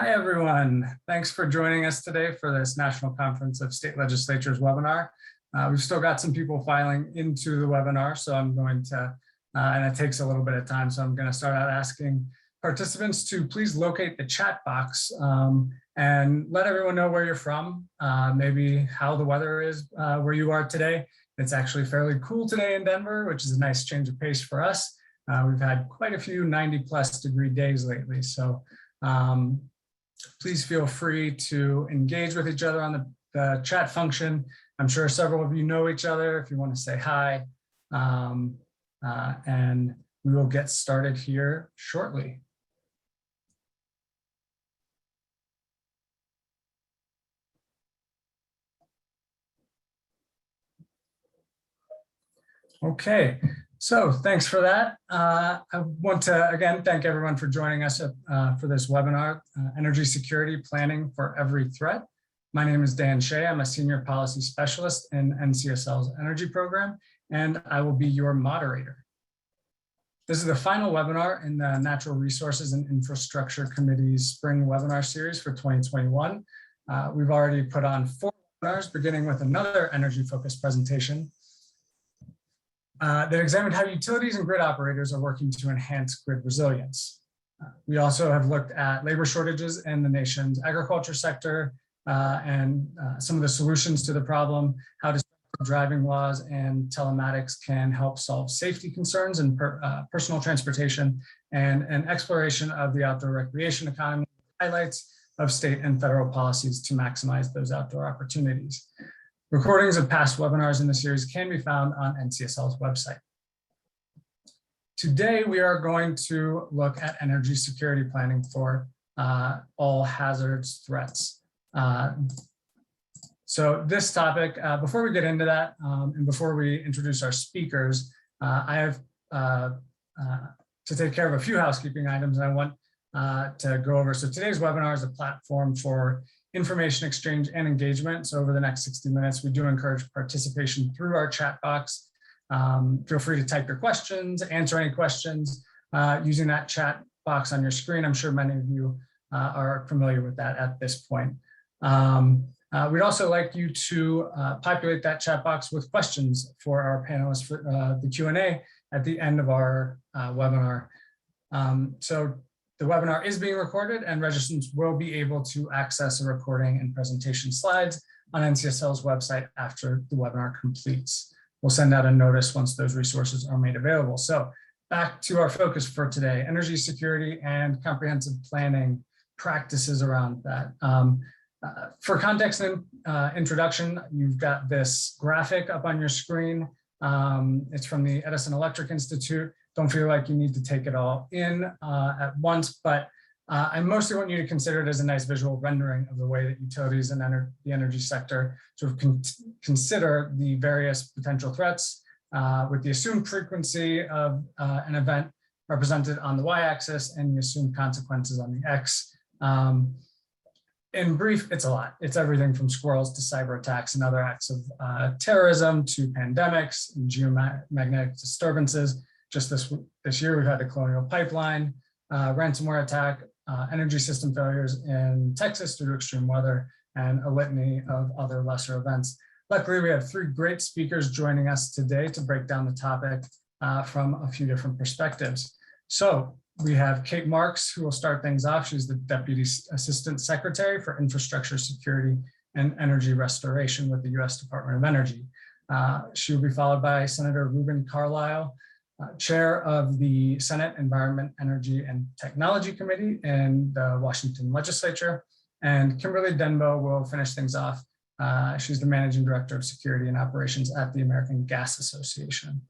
Hi, everyone. Thanks for joining us today for this National Conference of State Legislatures webinar. We've still got some people filing into the webinar, so I'm going to, and it takes a little bit of time, so I'm going to start out asking participants to please locate the chat box and let everyone know where you're from, maybe how the weather is where you are today. It's actually fairly cool today in Denver, which is a nice change of pace for us. We've had quite a few 90+ degree days lately, so please feel free to engage with each other on the chat function. I'm sure several of you know each other if you want to say hi. And we will get started here shortly. Okay, so thanks for that. I want to again thank everyone for joining us for this webinar, Energy Security Planning for Every Threat. My name is Dan Shea. I'm a Senior Policy Specialist in NCSL's Energy Program, and I will be your moderator. This is the final webinar in the Natural Resources and Infrastructure Committee's Spring Webinar Series for 2021. We've already put on 4 webinars, beginning with another energy-focused presentation that examined how utilities and grid operators are working to enhance grid resilience. We also have looked at labor shortages in the nation's agriculture sector and some of the solutions to the problem, how driving laws and telematics can help solve safety concerns in personal transportation, and an exploration of the outdoor recreation economy, highlights of state and federal policies to maximize those outdoor opportunities. Recordings of past webinars in the series can be found on NCSL's website. Today, we are going to look at energy security planning for all hazards threats. So this topic, before we get into that, and before we introduce our speakers, I have to take care of a few housekeeping items and I want to go over. So today's webinar is a platform for information exchange and engagement. So over the next 60 minutes, we do encourage participation through our chat box. Feel free to type your questions, answer any questions using that chat box on your screen. I'm sure many of you are familiar with that at this point. We'd also like you to populate that chat box with questions for our panelists for the Q&A at the end of our webinar. So the webinar is being recorded and registrants will be able to access a recording and presentation slides on NCSL's website after the webinar completes. We'll send out a notice once those resources are made available. So back to our focus for today, energy security and comprehensive planning practices around that. For context and introduction, you've got this graphic up on your screen. It's from the Edison Electric Institute. Don't feel like you need to take it all in at once, but I mostly want you to consider it as a nice visual rendering of the way that utilities and the energy sector sort of consider the various potential threats with the assumed frequency of an event represented on the y-axis and the assumed consequences on the x. In brief, it's a lot. It's everything from squirrels to cyber attacks and other acts of terrorism to pandemics and geomagnetic disturbances. Just this year, we've had the Colonial Pipeline, ransomware attack, energy system failures in Texas due to extreme weather, and a litany of other lesser events. Luckily, we have 3 great speakers joining us today to break down the topic from a few different perspectives. So we have Kate Marks, who will start things off. She's the Deputy Assistant Secretary for Infrastructure Security and Energy Restoration with the U.S. Department of Energy. She will be followed by Senator Ruben Carlisle, Chair of the Senate Environment, Energy, and Technology Committee in the Washington Legislature. And Kimberly Denbo will finish things off. She's the Managing Director of Security and Operations at the American Gas Association.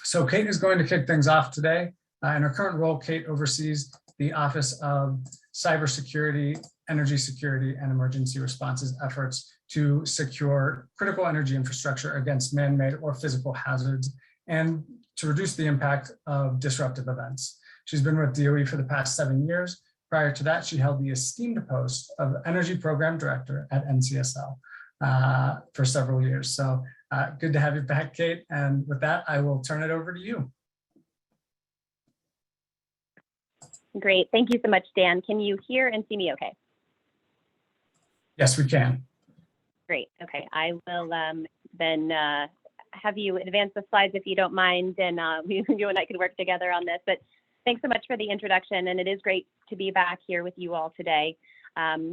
So Kate is going to kick things off today. In her current role, Kate oversees the Office of Cybersecurity, Energy Security, and Emergency Responses efforts to secure critical energy infrastructure against man-made or physical hazards and to reduce the impact of disruptive events. She's been with DOE for the past 7 years. Prior to that, she held the esteemed post of Energy Program Director at NCSL for several years. So good to have you back, Kate. And with that, I will turn it over to you. Great. Thank you so much, Dan. Can you hear and see me okay? Yes, we can. Great. Okay. I will then have you advance the slides if you don't mind, and you and I can work together on this. But thanks so much for the introduction, and it is great to be back here with you all today.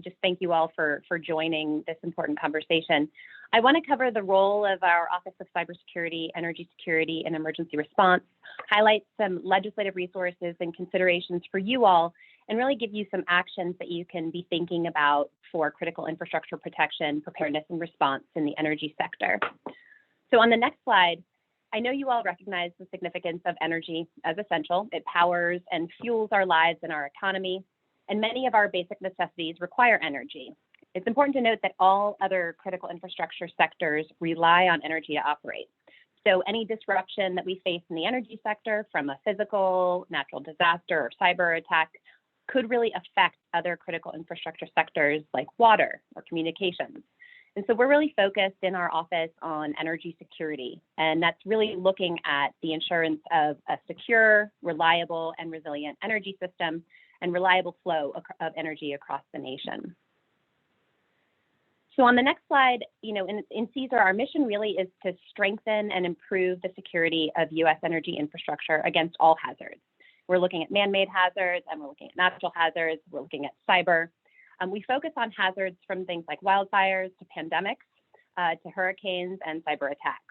Just thank you all for joining this important conversation. I want to cover the role of our Office of Cybersecurity, Energy Security, and Emergency Response, highlight some legislative resources and considerations for you all, and really give you some actions that you can be thinking about for critical infrastructure protection, preparedness, and response in the energy sector. So on the next slide, I know you all recognize the significance of energy as essential. It powers and fuels our lives and our economy, and many of our basic necessities require energy. It's important to note that all other critical infrastructure sectors rely on energy to operate. So any disruption that we face in the energy sector, from a physical, natural disaster, or cyber attack, could really affect other critical infrastructure sectors like water or communications. And so we're really focused in our office on energy security, and that's really looking at the assurance of a secure, reliable, and resilient energy system and reliable flow of energy across the nation. So on the next slide, in CESER, our mission really is to strengthen and improve the security of U.S. energy infrastructure against all hazards. We're looking at man-made hazards, and we're looking at natural hazards, we're looking at cyber. We focus on hazards from things like wildfires to pandemics, to hurricanes and cyber attacks.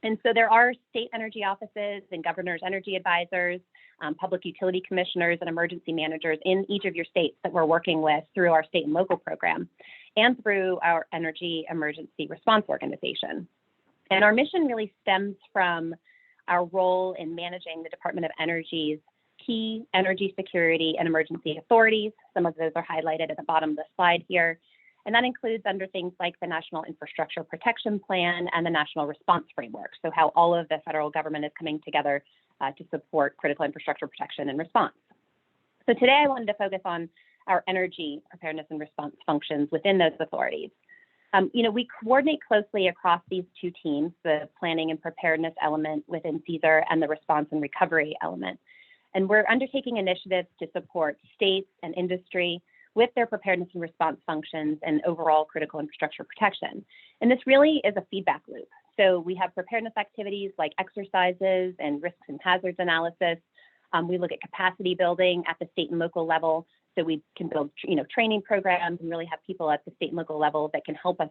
And so there are state energy offices and governor's energy advisors, public utility commissioners and emergency managers in each of your states that we're working with through our state and local program and through our Energy Emergency Response Organization. And our mission really stems from our role in managing the Department of Energy's key energy security and emergency authorities. Some of those are highlighted at the bottom of the slide here. And that includes under things like the National Infrastructure Protection Plan and the National Response Framework. So how all of the federal government is coming together to support critical infrastructure protection and response. So today I wanted to focus on our energy preparedness and response functions within those authorities. We coordinate closely across these two teams, the planning and preparedness element within CESER and the response and recovery element. And we're undertaking initiatives to support states and industry with their preparedness and response functions and overall critical infrastructure protection. And this really is a feedback loop. So we have preparedness activities like exercises and risks and hazards analysis. We look at capacity building at the state and local level, so we can build training programs and really have people at the state and local level that can help us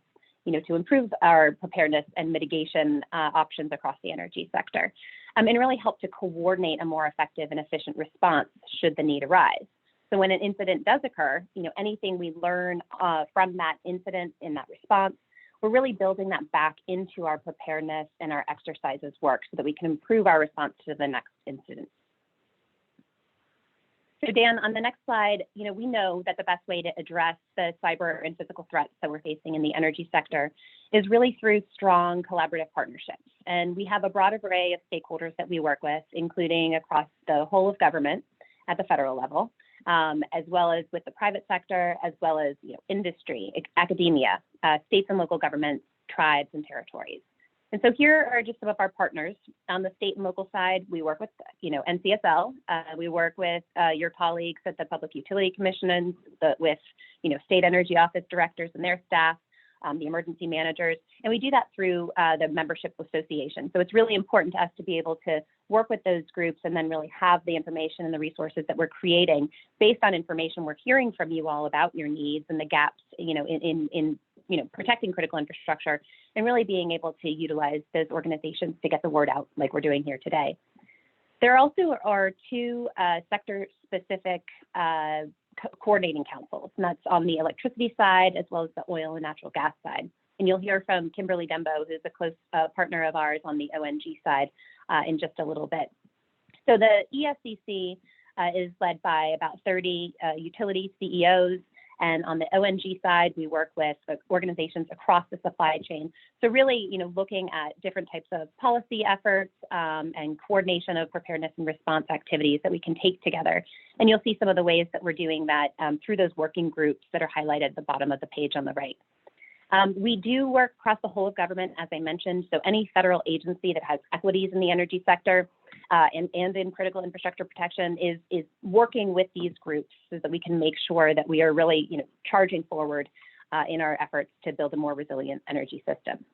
to improve our preparedness and mitigation options across the energy sector, and really help to coordinate a more effective and efficient response should the need arise. So when an incident does occur, anything we learn from that incident in that response, we're really building that back into our preparedness and our exercises work so that we can improve our response to the next incident. So Dan, on the next slide, we know that the best way to address the cyber and physical threats that we're facing in the energy sector is really through strong collaborative partnerships. And we have a broad array of stakeholders that we work with, including across the whole of government at the federal level, as well as with the private sector, as well as industry, academia, states and local governments, tribes, and territories. And so here are just some of our partners. On the state and local side, we work with, NCSL. We work with your colleagues at the Public Utility Commission, with, state energy office directors and their staff, the emergency managers, and we do that through the membership association. So it's really important to us to be able to work with those groups and then really have the information and the resources that we're creating based on information we're hearing from you all about your needs and the gaps, in protecting critical infrastructure, and really being able to utilize those organizations to get the word out like we're doing here today. There also are two sector-specific coordinating councils, and that's on the electricity side as well as the oil and natural gas side. And you'll hear from Kimberly Dembo, who's a close partner of ours on the ONG side in just a little bit. So the ESCC is led by about 30 utility CEOs. And on the ONG side, we work with organizations across the supply chain. So really, looking at different types of policy efforts and coordination of preparedness and response activities that we can take together. And you'll see some of the ways that we're doing that through those working groups that are highlighted at the bottom of the page on the right. We do work across the whole of government, as I mentioned. So any federal agency that has equities in the energy sector, and in critical infrastructure protection is working with these groups so that we can make sure that we are really, charging forward in our efforts to build a more resilient energy system.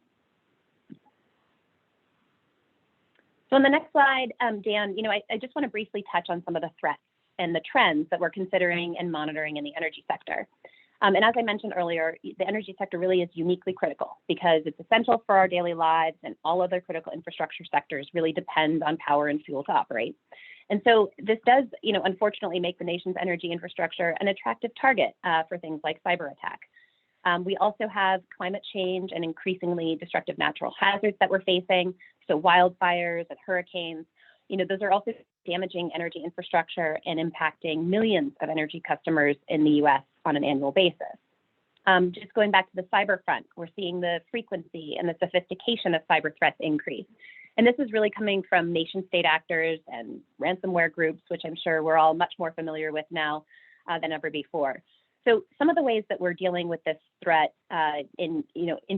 So on the next slide, Dan, I just want to briefly touch on some of the threats and the trends that we're considering and monitoring in the energy sector. And as I mentioned earlier, the energy sector really is uniquely critical because it's essential for our daily lives, and all other critical infrastructure sectors really depend on power and fuel to operate. And so this does, unfortunately make the nation's energy infrastructure an attractive target for things like cyber attack. We also have climate change and increasingly destructive natural hazards that we're facing. So wildfires and hurricanes, those are also damaging energy infrastructure and impacting millions of energy customers in the US on an annual basis. Just going back to the cyber front, we're seeing the frequency and the sophistication of cyber threats increase. And this is really coming from nation state actors and ransomware groups, which I'm sure we're all much more familiar with now than ever before. So some of the ways that we're dealing with this threat, in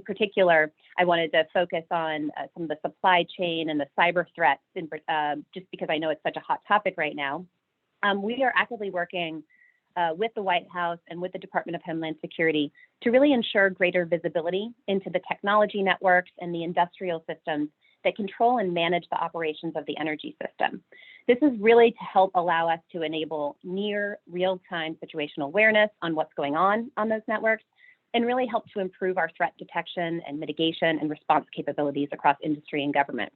particular, I wanted to focus on some of the supply chain and the cyber threats, just because I know it's such a hot topic right now. We are actively working with the White House and with the Department of Homeland Security to really ensure greater visibility into the technology networks and the industrial systems that control and manage the operations of the energy system. This is really to help allow us to enable near real-time situational awareness on what's going on those networks, and really help to improve our threat detection and mitigation and response capabilities across industry and government.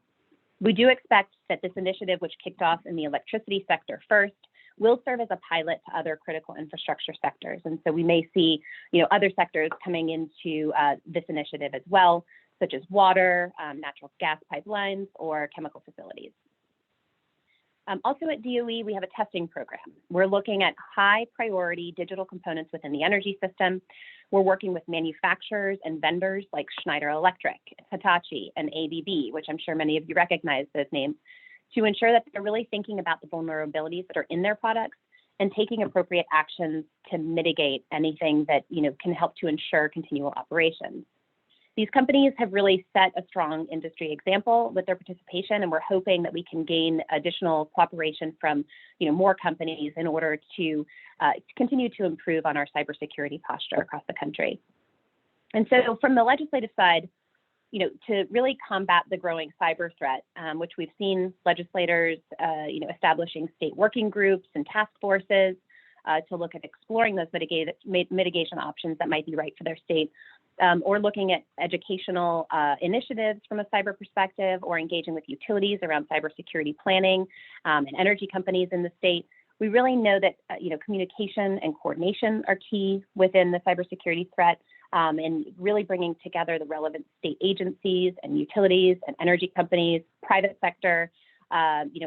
We do expect that this initiative, which kicked off in the electricity sector first, will serve as a pilot to other critical infrastructure sectors. And so we may see, other sectors coming into this initiative as well, such as water, natural gas pipelines, or chemical facilities. Also at DOE, we have a testing program. We're looking at high priority digital components within the energy system. We're working with manufacturers and vendors like Schneider Electric, Hitachi, and ABB, which I'm sure many of you recognize those names, to ensure that they're really thinking about the vulnerabilities that are in their products and taking appropriate actions to mitigate anything that can help to ensure continual operations. These companies have really set a strong industry example with their participation, and we're hoping that we can gain additional cooperation from more companies in order to continue to improve on our cybersecurity posture across the country. And so from the legislative side, to really combat the growing cyber threat, which we've seen legislators, establishing state working groups and task forces to look at exploring those mitigation options that might be right for their state, or looking at educational initiatives from a cyber perspective, or engaging with utilities around cybersecurity planning and energy companies in the state. We really know that communication and coordination are key within the cybersecurity threat, and really bringing together the relevant state agencies and utilities and energy companies, private sector,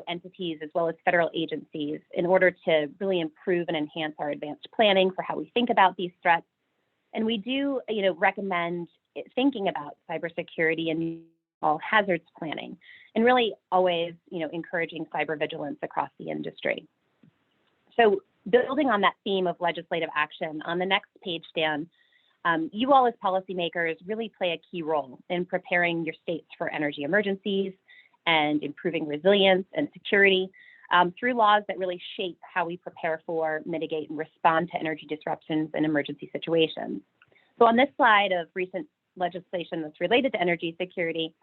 entities, as well as federal agencies, in order to really improve and enhance our advanced planning for how we think about these threats. And we do, recommend thinking about cybersecurity and all hazards planning, and really always, encouraging cyber vigilance across the industry. So building on that theme of legislative action, on the next page, Dan, you all as policymakers really play a key role in preparing your states for energy emergencies and improving resilience and security through laws that really shape how we prepare for, mitigate, and respond to energy disruptions and emergency situations. So on this slide of recent legislation that's related to energy security,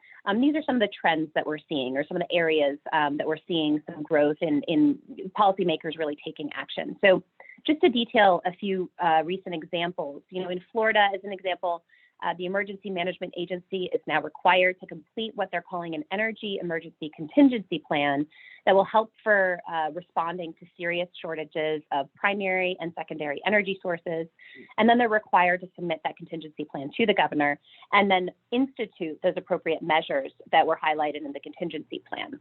these are some of the trends that we're seeing, or some of the areas that we're seeing some growth in policymakers really taking action. So just to detail a few recent examples, in Florida, as an example, the Emergency Management Agency is now required to complete what they're calling an energy emergency contingency plan that will help for responding to serious shortages of primary and secondary energy sources. And then they're required to submit that contingency plan to the governor and then institute those appropriate measures that were highlighted in the contingency plan.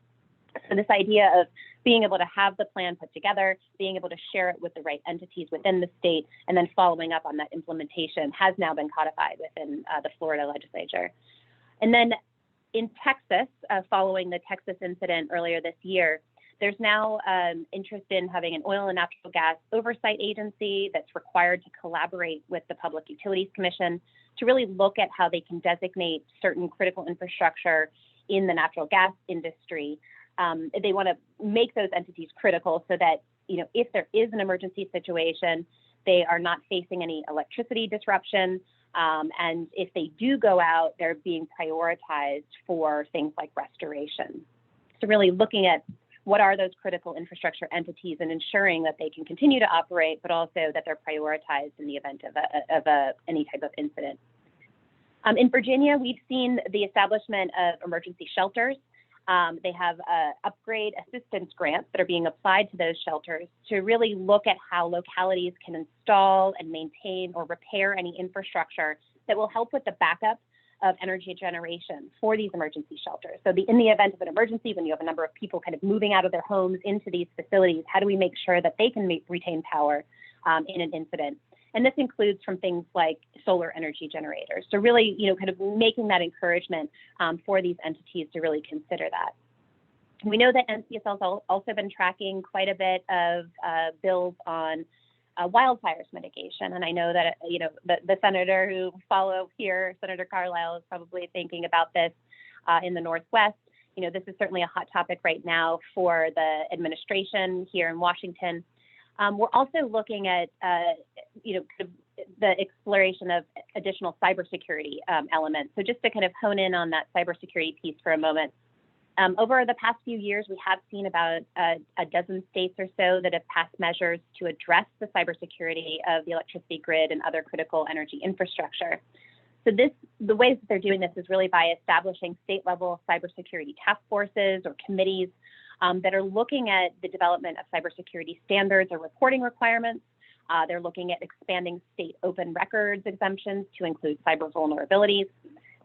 So this idea of being able to have the plan put together, being able to share it with the right entities within the state, and then following up on that implementation has now been codified within the Florida legislature. And then in Texas, following the Texas incident earlier this year, there's now interest in having an oil and natural gas oversight agency that's required to collaborate with the Public Utilities Commission to really look at how they can designate certain critical infrastructure in the natural gas industry they want to make those entities critical so that, if there is an emergency situation, they are not facing any electricity disruption. And if they do go out, they're being prioritized for things like restoration. So really looking at what are those critical infrastructure entities and ensuring that they can continue to operate, but also that they're prioritized in the event of any type of incident. In Virginia, we've seen the establishment of emergency shelters. They have upgrade assistance grants that are being applied to those shelters to really look at how localities can install and maintain or repair any infrastructure that will help with the backup of energy generation for these emergency shelters. So in the event of an emergency, when you have a number of people kind of moving out of their homes into these facilities, how do we make sure that they can retain power in an incident? And this includes from things like solar energy generators. So really, kind of making that encouragement for these entities to really consider that. We know that NCSL's also been tracking quite a bit of bills on wildfires mitigation. And I know that, the senator who follow here, Senator Carlisle, is probably thinking about this in the Northwest. This is certainly a hot topic right now for the administration here in Washington. We're also looking at, the exploration of additional cybersecurity elements. So just to kind of hone in on that cybersecurity piece for a moment. Over the past few years, we have seen about a dozen states or so that have passed measures to address the cybersecurity of the electricity grid and other critical energy infrastructure. So the ways that they're doing this is really by establishing state-level cybersecurity task forces or committees that are looking at the development of cybersecurity standards or reporting requirements. They're looking at expanding state open records exemptions to include cyber vulnerabilities.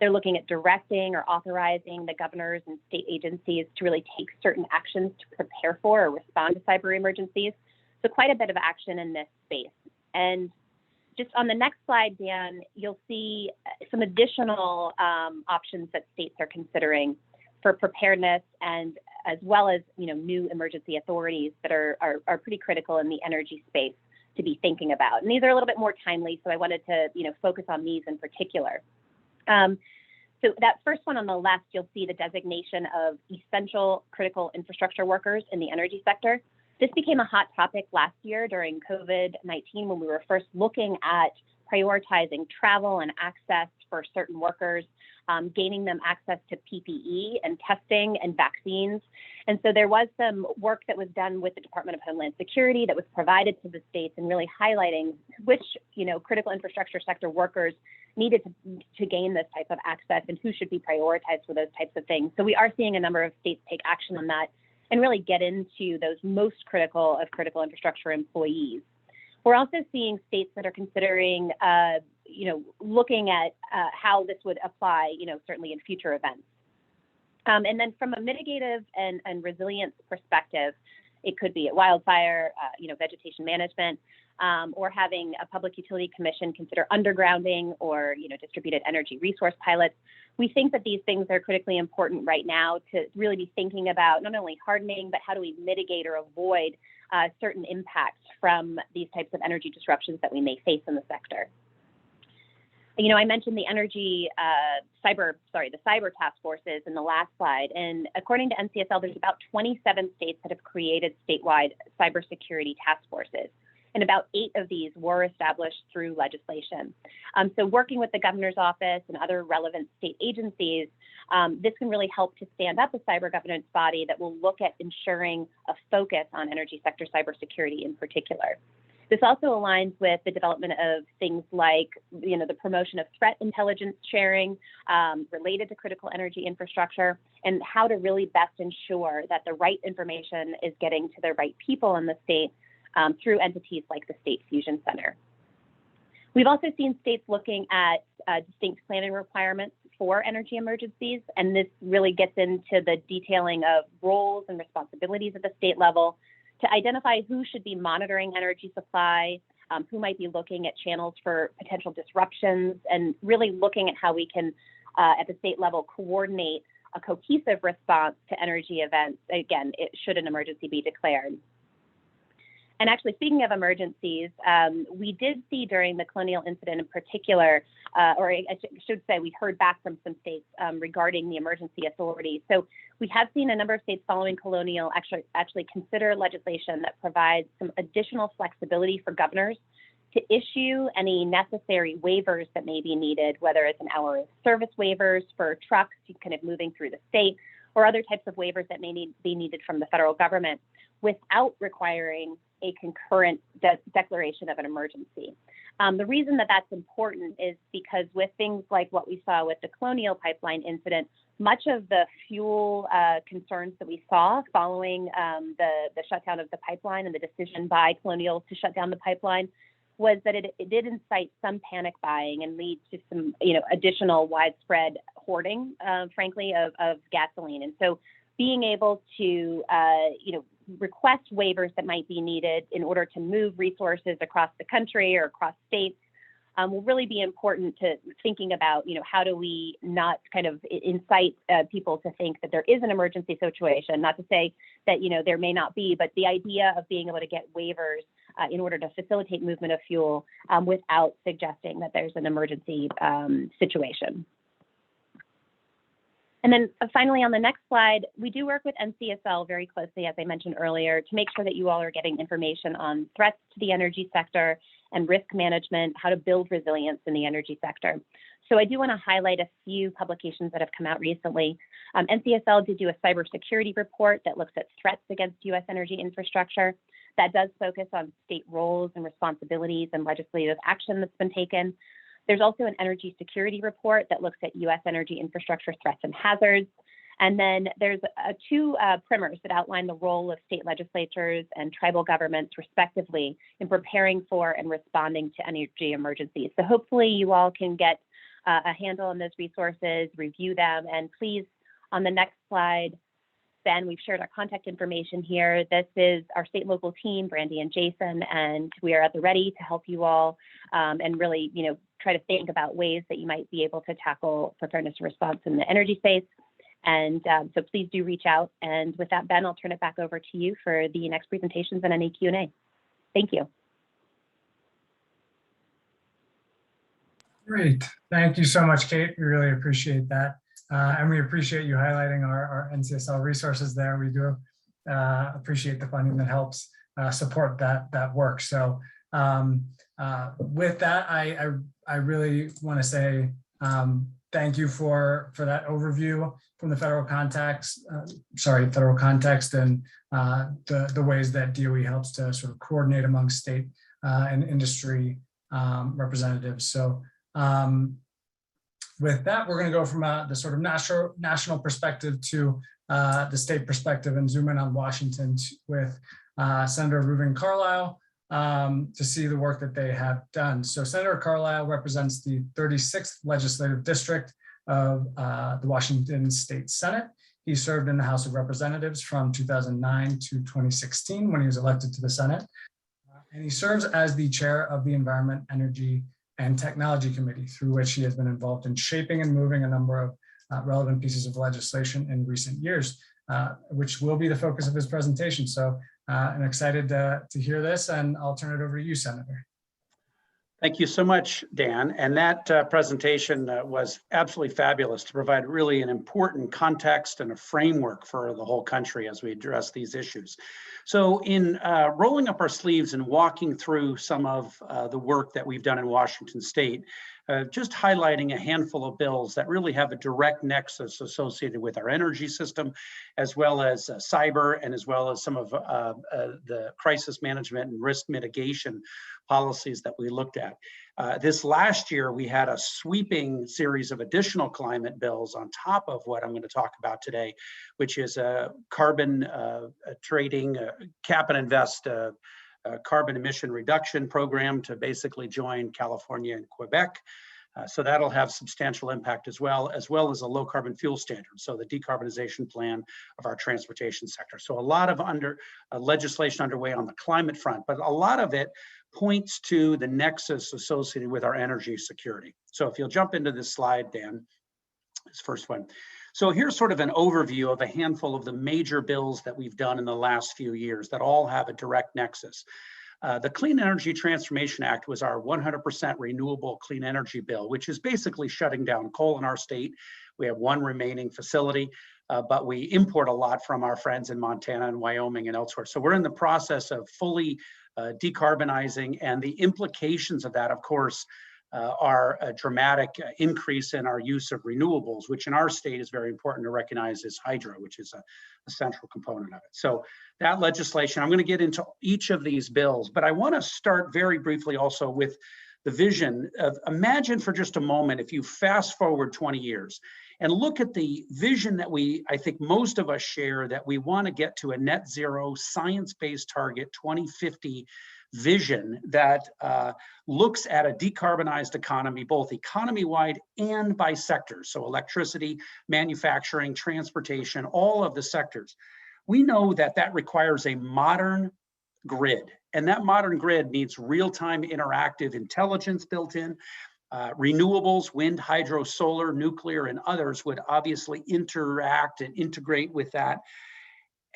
They're looking at directing or authorizing the governors and state agencies to really take certain actions to prepare for or respond to cyber emergencies. So quite a bit of action in this space. And just on the next slide, Dan, you'll see some additional options that states are considering for preparedness, and as well as new emergency authorities that are pretty critical in the energy space to be thinking about. And these are a little bit more timely, so I wanted to focus on these in particular. So that first one on the left, you'll see the designation of essential critical infrastructure workers in the energy sector. This became a hot topic last year during COVID-19 when we were first looking at prioritizing travel and access for certain workers, gaining them access to PPE and testing and vaccines. And so there was some work that was done with the Department of Homeland Security that was provided to the states and really highlighting which, critical infrastructure sector workers needed to gain this type of access and who should be prioritized for those types of things. So we are seeing a number of states take action on that and really get into those most critical of critical infrastructure employees. We're also seeing states that are considering, looking at how this would apply, certainly in future events. And then from a mitigative and resilience perspective, it could be a wildfire, vegetation management, or having a public utility commission consider undergrounding or, distributed energy resource pilots. We think that these things are critically important right now to really be thinking about not only hardening, but how do we mitigate or avoid certain impacts from these types of energy disruptions that we may face in the sector. I mentioned the cyber task forces in the last slide. And according to NCSL, there's about 27 states that have created statewide cybersecurity task forces. And about 8 of these were established through legislation. So working with the governor's office and other relevant state agencies, this can really help to stand up a cyber governance body that will look at ensuring a focus on energy sector cybersecurity in particular. This also aligns with the development of things like, the promotion of threat intelligence sharing related to critical energy infrastructure, and how to really best ensure that the right information is getting to the right people in the state through entities like the State Fusion Center. We've also seen states looking at distinct planning requirements for energy emergencies, and this really gets into the detailing of roles and responsibilities at the state level to identify who should be monitoring energy supply, who might be looking at channels for potential disruptions, and really looking at how we can, at the state level, coordinate a cohesive response to energy events, again, should an emergency be declared. And actually, speaking of emergencies, we did see during the colonial incident in particular, or I should say we heard back from some states regarding the emergency authority. So we have seen a number of states following colonial actually consider legislation that provides some additional flexibility for governors to issue any necessary waivers that may be needed, whether it's an hour of service waivers for trucks kind of moving through the state, or other types of waivers that may be needed from the federal government without requiring a concurrent declaration of an emergency. The reason that that's important is because with things like what we saw with the Colonial Pipeline incident, much of the fuel concerns that we saw following the shutdown of the pipeline and the decision by Colonial to shut down the pipeline was that it did incite some panic buying and lead to some, additional widespread hoarding, frankly, of gasoline. And so being able to, request waivers that might be needed in order to move resources across the country or across states will really be important to thinking about, how do we not kind of incite people to think that there is an emergency situation, not to say that, there may not be, but the idea of being able to get waivers in order to facilitate movement of fuel without suggesting that there's an emergency situation. And then finally, on the next slide, we do work with NCSL very closely, as I mentioned earlier, to make sure that you all are getting information on threats to the energy sector and risk management, how to build resilience in the energy sector. So I do want to highlight a few publications that have come out recently. NCSL did do a cybersecurity report that looks at threats against U.S. energy infrastructure. That does focus on state roles and responsibilities and legislative action that's been taken. There's also an energy security report that looks at U.S. energy infrastructure threats and hazards. And then there's two primers that outline the role of state legislatures and tribal governments, respectively, in preparing for and responding to energy emergencies. So hopefully you all can get a handle on those resources, review them, and please, on the next slide, Ben, we've shared our contact information here. This is our state and local team, Brandy and Jason, and we are at the ready to help you all and really, try to think about ways that you might be able to tackle preparedness and response in the energy space. And so please do reach out. And with that, Ben, I'll turn it back over to you for the next presentations and any Q&A. Thank you. Great. Thank you so much, Kate. We really appreciate that. And we appreciate you highlighting our NCSL resources there. We do appreciate the funding that helps support that work. So with that, I really want to say thank you for that overview from the federal context and the ways that DOE helps to sort of coordinate among state and industry representatives. So with that, we're going to go from the sort of national perspective to the state perspective and zoom in on Washington with Senator Reuven Carlisle to see the work that they have done. So Senator Carlisle represents the 36th legislative district of the Washington State Senate. He served in the House of Representatives from 2009 to 2016 when he was elected to the Senate. And he serves as the chair of the Environment, Energy, and Technology Committee, through which he has been involved in shaping and moving a number of relevant pieces of legislation in recent years, which will be the focus of his presentation. So I'm excited to hear this, and I'll turn it over to you, Senator. Thank you so much, Dan. And that presentation was absolutely fabulous to provide really an important context and a framework for the whole country as we address these issues. So in rolling up our sleeves and walking through some of the work that we've done in Washington State, just highlighting a handful of bills that really have a direct nexus associated with our energy system, as well as cyber, and as well as some of the crisis management and risk mitigation policies that we looked at. This last year, we had a sweeping series of additional climate bills on top of what I'm going to talk about today, which is a carbon trading, cap and invest carbon emission reduction program to basically join California and Quebec. So that'll have substantial impact as well as a low carbon fuel standard. So the decarbonization plan of our transportation sector. So a lot of legislation underway on the climate front, but a lot of it points to the nexus associated with our energy security. So if you'll jump into this slide, Dan, this first one. So here's sort of an overview of a handful of the major bills that we've done in the last few years that all have a direct nexus. The Clean Energy Transformation Act was our 100% renewable clean energy bill, which is basically shutting down coal in our state. We have one remaining facility, but we import a lot from our friends in Montana and Wyoming and elsewhere. So we're in the process of fully decarbonizing, and the implications of that, of course, are a dramatic increase in our use of renewables, which in our state is very important to recognize as hydro, which is a central component of it. So that legislation, I'm going to get into each of these bills, but I want to start very briefly also with the vision of, imagine for just a moment, if you fast forward 20 years and look at the vision that I think most of us share, that we want to get to a net zero science-based target 2050 vision that looks at a decarbonized economy, both economy-wide and by sectors. So electricity, manufacturing, transportation, all of the sectors. We know that that requires a modern grid, and that modern grid needs real-time interactive intelligence built in. Renewables, wind, hydro, solar, nuclear, and others would obviously interact and integrate with that.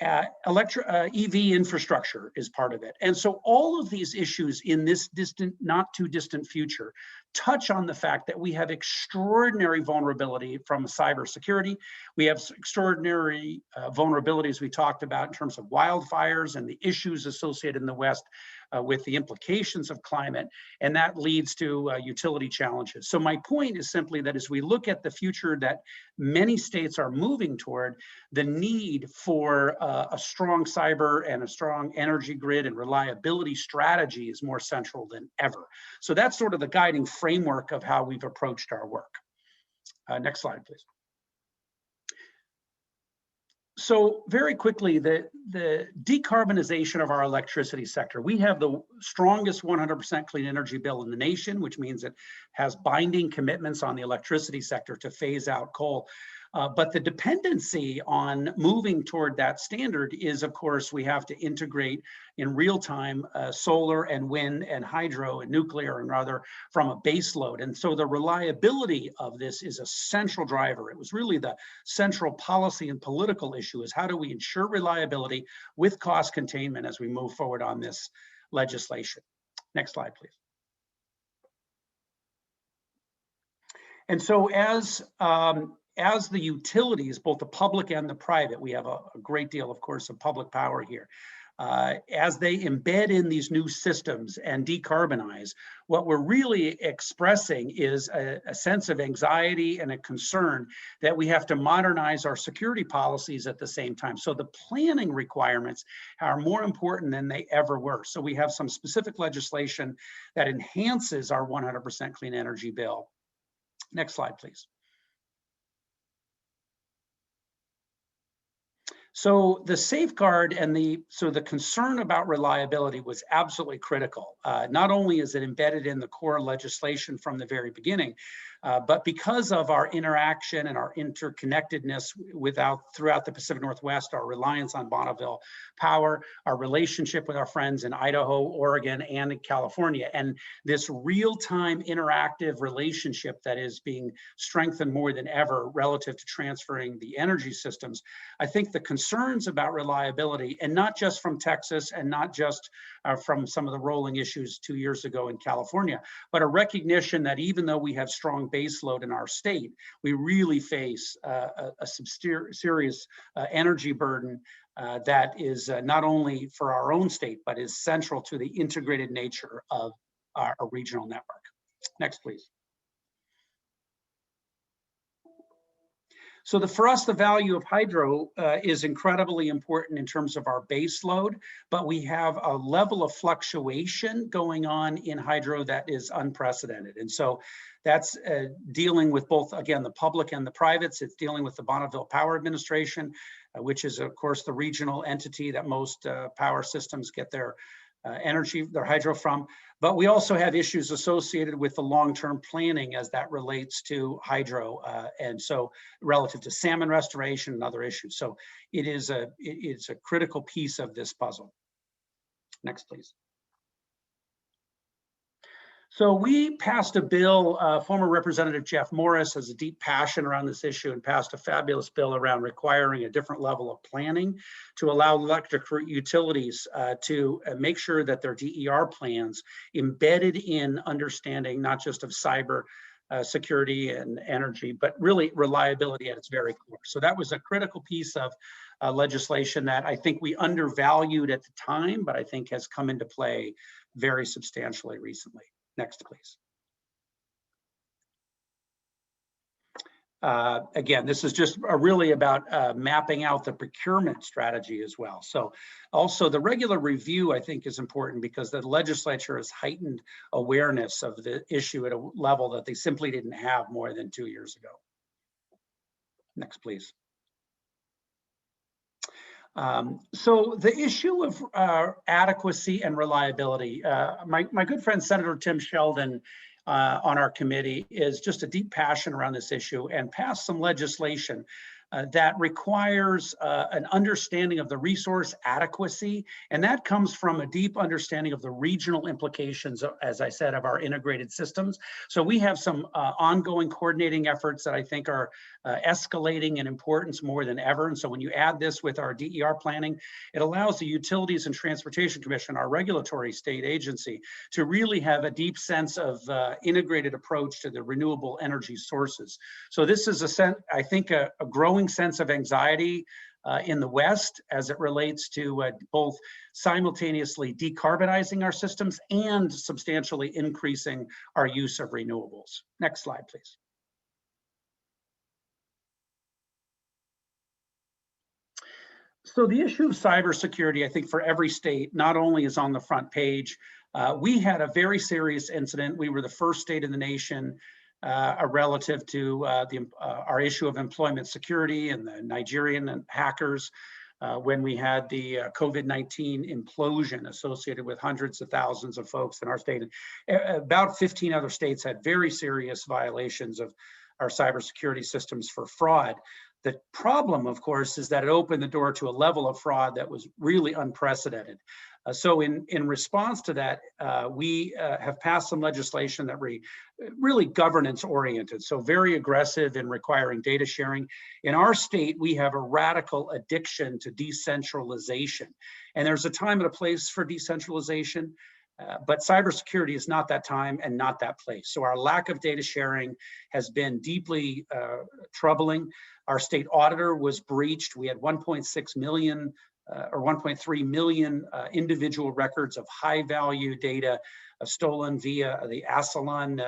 EV infrastructure is part of it. And so all of these issues in this distant, not too distant future touch on the fact that we have extraordinary vulnerability from cybersecurity. We have extraordinary vulnerabilities we talked about in terms of wildfires and the issues associated in the West with the implications of climate, and that leads to utility challenges. So my point is simply that as we look at the future that many states are moving toward, the need for a strong cyber and a strong energy grid and reliability strategy is more central than ever. So that's sort of the guiding framework of how we've approached our work. Next slide, please. So very quickly, the decarbonization of our electricity sector. We have the strongest 100% clean energy bill in the nation, which means it has binding commitments on the electricity sector to phase out coal. But the dependency on moving toward that standard is, of course, we have to integrate in real time solar and wind and hydro and nuclear and other from a base load. And so the reliability of this is a central driver. It was really the central policy and political issue, is how do we ensure reliability with cost containment as we move forward on this legislation. Next slide, please. And so as the utilities, both the public and the private, we have a great deal, of course, of public power here. As they embed in these new systems and decarbonize, what we're really expressing is a sense of anxiety and a concern that we have to modernize our security policies at the same time. So the planning requirements are more important than they ever were. So we have some specific legislation that enhances our 100% clean energy bill. Next slide, please. So the safeguard and the concern about reliability was absolutely critical. Not only is it embedded in the core legislation from the very beginning, but because of our interaction and our interconnectedness throughout the Pacific Northwest, our reliance on Bonneville Power, our relationship with our friends in Idaho, Oregon, and in California, and this real-time interactive relationship that is being strengthened more than ever relative to transferring the energy systems, I think the concerns about reliability, and not just from Texas and not just from some of the rolling issues 2 years ago in California, but a recognition that even though we have strong base load in our state, we really face a serious energy burden that is not only for our own state, but is central to the integrated nature of our regional network. Next, please. So for us, the value of hydro is incredibly important in terms of our base load, but we have a level of fluctuation going on in hydro that is unprecedented. And so that's dealing with both, again, the public and the privates. It's dealing with the Bonneville Power Administration, which is, of course, the regional entity that most power systems get their energy, their hydro from. But we also have issues associated with the long-term planning as that relates to hydro, and so relative to salmon restoration and other issues. So it's a critical piece of this puzzle. Next, please. So we passed a bill, former Representative Jeff Morris has a deep passion around this issue and passed a fabulous bill around requiring a different level of planning to allow electric utilities to make sure that their DER plans embedded in understanding not just of cyber security and energy, but really reliability at its very core. So that was a critical piece of legislation that I think we undervalued at the time, but I think has come into play very substantially recently. Next, please. Again, this is just really about mapping out the procurement strategy as well. So also the regular review, I think, is important because the legislature has heightened awareness of the issue at a level that they simply didn't have more than 2 years ago. Next, please. So the issue of adequacy and reliability, my good friend, Senator Tim Sheldon, on our committee is just a deep passion around this issue and passed some legislation that requires an understanding of the resource adequacy. And that comes from a deep understanding of the regional implications, as I said, of our integrated systems. So we have some ongoing coordinating efforts that I think are escalating in importance more than ever. And so when you add this with our DER planning, it allows the Utilities and Transportation Commission, our regulatory state agency, to really have a deep sense of integrated approach to the renewable energy sources. So this is, I think, a growing sense of anxiety in the West as it relates to both simultaneously decarbonizing our systems and substantially increasing our use of renewables. Next slide, please. So the issue of cybersecurity, I think for every state, not only is on the front page, we had a very serious incident. We were the first state in the nation relative to our issue of employment security and the Nigerian hackers when we had the COVID-19 implosion associated with hundreds of thousands of folks in our state. About 15 other states had very serious violations of our cybersecurity systems for fraud. The problem, of course, is that it opened the door to a level of fraud that was really unprecedented. So in response to that, we have passed some legislation that really governance oriented, so very aggressive in requiring data sharing. In our state, we have a radical addiction to decentralization. And there's a time and a place for decentralization, but cybersecurity is not that time and not that place. So our lack of data sharing has been deeply troubling. Our state auditor was breached. We had 1.6 million or 1.3 million individual records of high value data stolen via the Asalon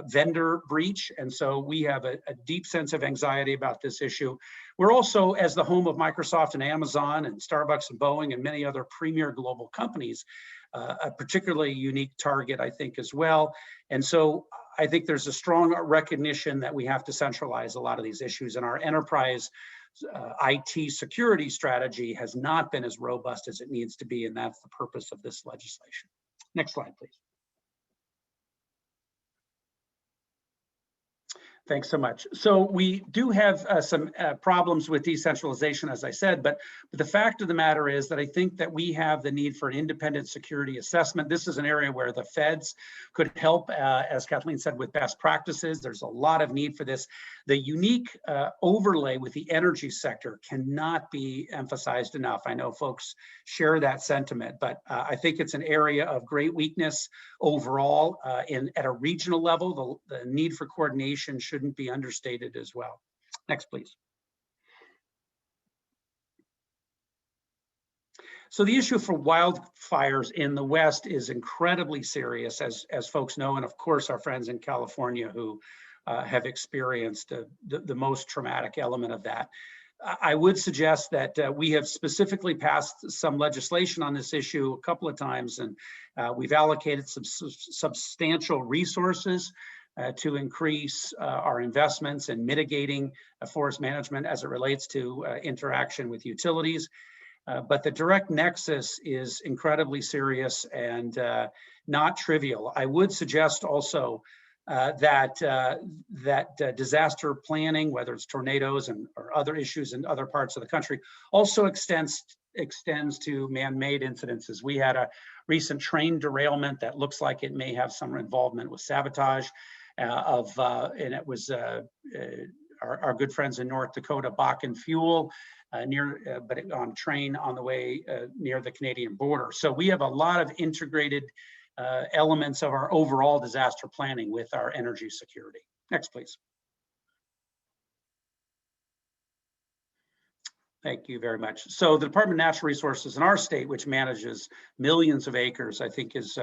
vendor breach. And so we have a deep sense of anxiety about this issue. We're also, as the home of Microsoft and Amazon and Starbucks and Boeing and many other premier global companies, a particularly unique target, I think, as well. And so I think there's a strong recognition that we have to centralize a lot of these issues, and our enterprise IT security strategy has not been as robust as it needs to be, and that's the purpose of this legislation. Next slide, please. Thanks so much. So we do have some problems with decentralization, as I said, but the fact of the matter is that I think that we have the need for an independent security assessment. This is an area where the feds could help, as Kathleen said, with best practices. There's a lot of need for this. The unique overlay with the energy sector cannot be emphasized enough. I know folks share that sentiment, but I think it's an area of great weakness overall. At a regional level, the need for coordination shouldn't be understated as well. Next, please. So the issue for wildfires in the West is incredibly serious, as folks know, and of course our friends in California who have experienced the most traumatic element of that. I would suggest that we have specifically passed some legislation on this issue a couple of times, and we've allocated some substantial resources to increase our investments in mitigating forest management as it relates to interaction with utilities. But the direct nexus is incredibly serious and not trivial. I would suggest also that disaster planning, whether it's tornadoes or other issues in other parts of the country, also extends extends to man-made incidences. We had a recent train derailment that looks like it may have some involvement with sabotage and it was our good friends in North Dakota, Bakken Fuel, but on a train on the way near the Canadian border. So we have a lot of integrated elements of our overall disaster planning with our energy security. Next, please. Thank you very much. So the Department of Natural Resources in our state, which manages millions of acres, I think is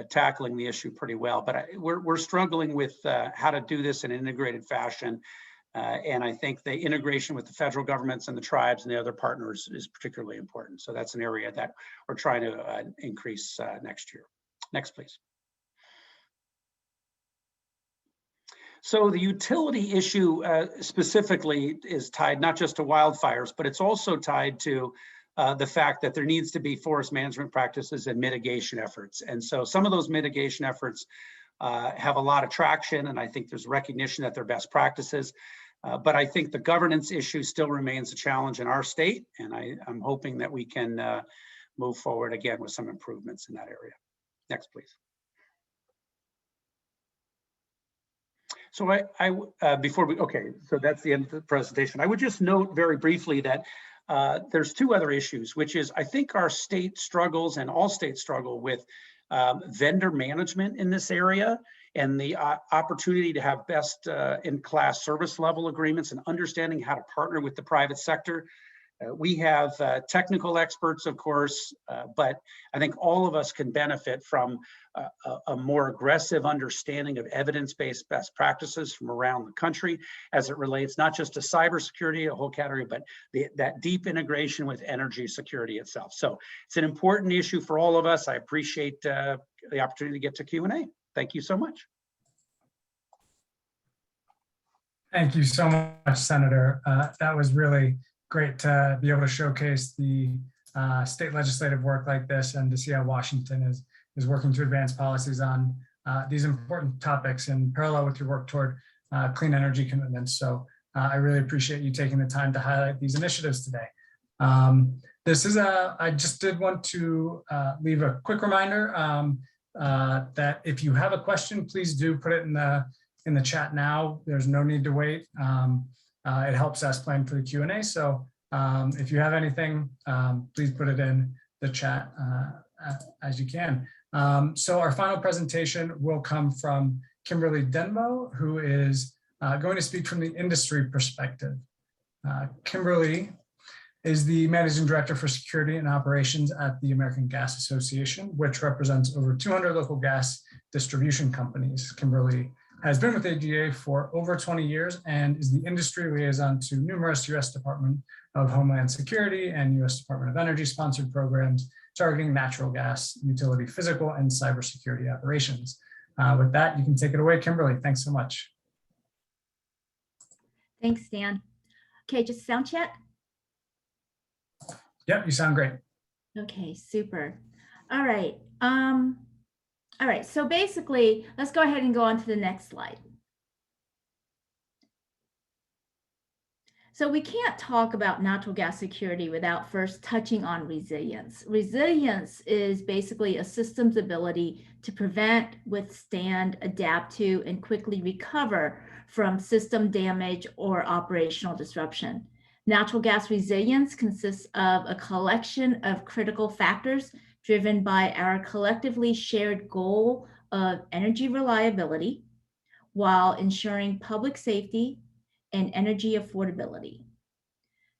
tackling the issue pretty well. But we're struggling with how to do this in an integrated fashion. And I think the integration with the federal governments and the tribes and the other partners is particularly important. So that's an area that we're trying to increase next year. Next, please. So the utility issue specifically is tied not just to wildfires, but it's also tied to the fact that there needs to be forest management practices and mitigation efforts. And so some of those mitigation efforts have a lot of traction, and I think there's recognition that they're best practices. But I think the governance issue still remains a challenge in our state, and I'm hoping that we can move forward again with some improvements in that area. Next, please. So so that's the end of the presentation. I would just note very briefly that there's two other issues, which is I think our state struggles and all states struggle with vendor management in this area and the opportunity to have best in class service level agreements and understanding how to partner with the private sector. We have technical experts, of course, but I think all of us can benefit from a more aggressive understanding of evidence-based best practices from around the country as it relates not just to cybersecurity, a whole category, but that deep integration with energy security itself. So it's an important issue for all of us. I appreciate the opportunity to get to Q&A. Thank you so much. Thank you so much, Senator. That was really great to be able to showcase the state legislative work like this and to see how Washington is working to advance policies on these important topics in parallel with your work toward clean energy commitments. So I really appreciate you taking the time to highlight these initiatives today. I just did want to leave a quick reminder that if you have a question, please do put it in the chat now. There's no need to wait. It helps us plan for the Q&A. So if you have anything, please put it in the chat as you can. So our final presentation will come from Kimberly Denbo, who is going to speak from the industry perspective. Kimberly is the Managing Director for Security and Operations at the American Gas Association, which represents over 200 local gas distribution companies. Kimberly has been with AGA for over 20 years and is the industry liaison to numerous U.S. Department of Homeland Security and U.S. Department of Energy sponsored programs targeting natural gas, utility, physical, and cybersecurity operations. With that, you can take it away, Kimberly. Thanks so much. Thanks, Dan. Okay, just sound check. Yep, you sound great. Okay, super. All right. All right, so basically, let's go ahead and go on to the next slide. So we can't talk about natural gas security without first touching on resilience. Resilience is basically a system's ability to prevent, withstand, adapt to, and quickly recover from system damage or operational disruption. Natural gas resilience consists of a collection of critical factors driven by our collectively shared goal of energy reliability while ensuring public safety and energy affordability.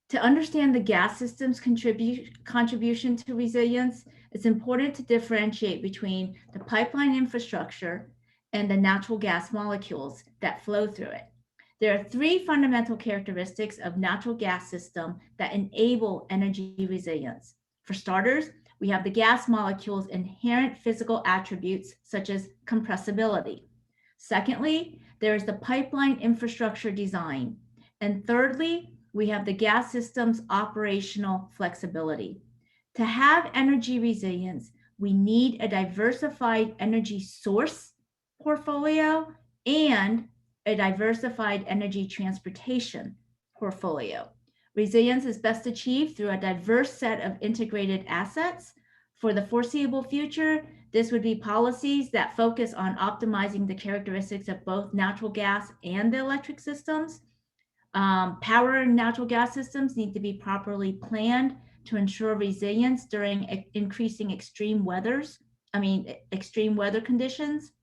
To understand the gas system's contribution to resilience, it's important to differentiate between the pipeline infrastructure and the natural gas molecules that flow through it. There are three fundamental characteristics of natural gas system that enable energy resilience. For starters, we have the gas molecules' inherent physical attributes, such as compressibility. Secondly, there is the pipeline infrastructure design. And thirdly, we have the gas system's operational flexibility. To have energy resilience, we need a diversified energy source portfolio and a diversified energy transportation portfolio. Resilience is best achieved through a diverse set of integrated assets. For the foreseeable future, this would be policies that focus on optimizing the characteristics of both natural gas and the electric systems. Power and natural gas systems need to be properly planned to ensure resilience during increasing extreme weather conditions.